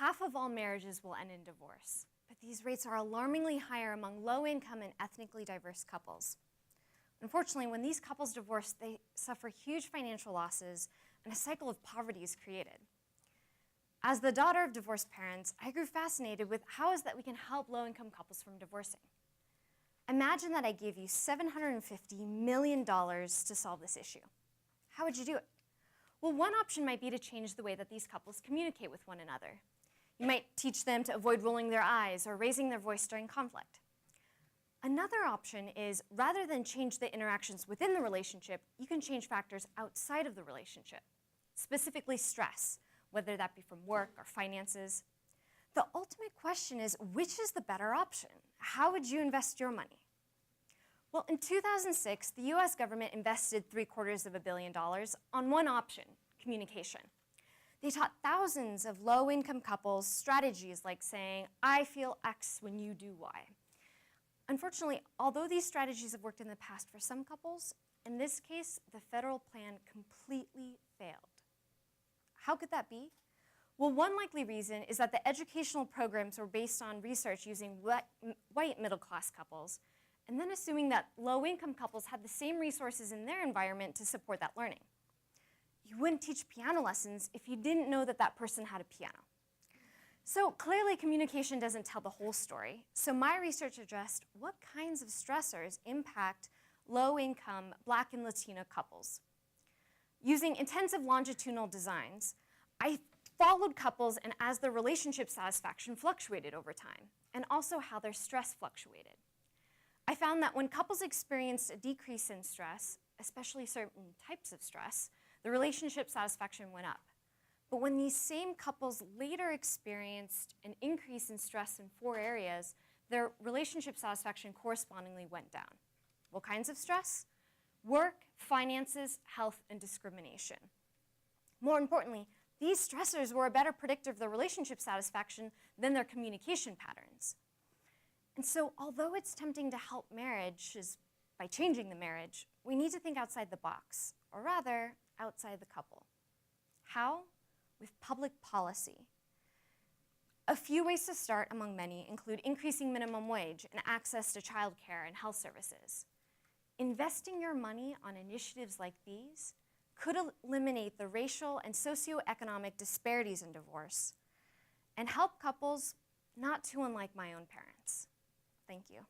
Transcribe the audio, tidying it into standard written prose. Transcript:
half of all marriages will end in divorce, but these rates are alarmingly higher among low-income and ethnically diverse couples. Unfortunately, when these couples divorce, they suffer huge financial losses, and a cycle of poverty is created. As the daughter of divorced parents, I grew fascinated with how is that we can help low-income couples from divorcing. Imagine that I gave you $750 million to solve this issue. How would you do it? Well, one option might be to change the way that these couples communicate with one another. You might teach them to avoid rolling their eyes or raising their voice during conflict. Another option is, rather than change the interactions within the relationship, you can change factors outside of the relationship, specifically stress, whether that be from work or finances. The ultimate question is, which is the better option? How would you invest your money? Well, in 2006, the US government invested $750 million on one option, communication. They taught thousands of low-income couples strategies like saying, I feel X when you do Y. Unfortunately, although these strategies have worked in the past for some couples, in this case, the federal plan completely failed. How could that be? Well, one likely reason is that the educational programs were based on research using white middle-class couples, and then assuming that low-income couples had the same resources in their environment to support that learning. You wouldn't teach piano lessons if you didn't know that that person had a piano. So clearly, communication doesn't tell the whole story. So my research addressed what kinds of stressors impact low-income Black and Latino couples. Using intensive longitudinal designs, I followed couples and as their relationship satisfaction fluctuated over time, and also how their stress fluctuated. I found that when couples experienced a decrease in stress, especially certain types of stress, the relationship satisfaction went up. But when these same couples later experienced an increase in stress in 4 areas, their relationship satisfaction correspondingly went down. What kinds of stress? Work, finances, health, and discrimination. More importantly, these stressors were a better predictor of their relationship satisfaction than their communication patterns. And so, although it's tempting to help marriages by changing the marriage, we need to think outside the box, or rather, outside the couple. How? With public policy. A few ways to start among many include increasing minimum wage and access to childcare and health services. Investing your money on initiatives like these could eliminate the racial and socioeconomic disparities in divorce and help couples not too unlike my own parents. Thank you.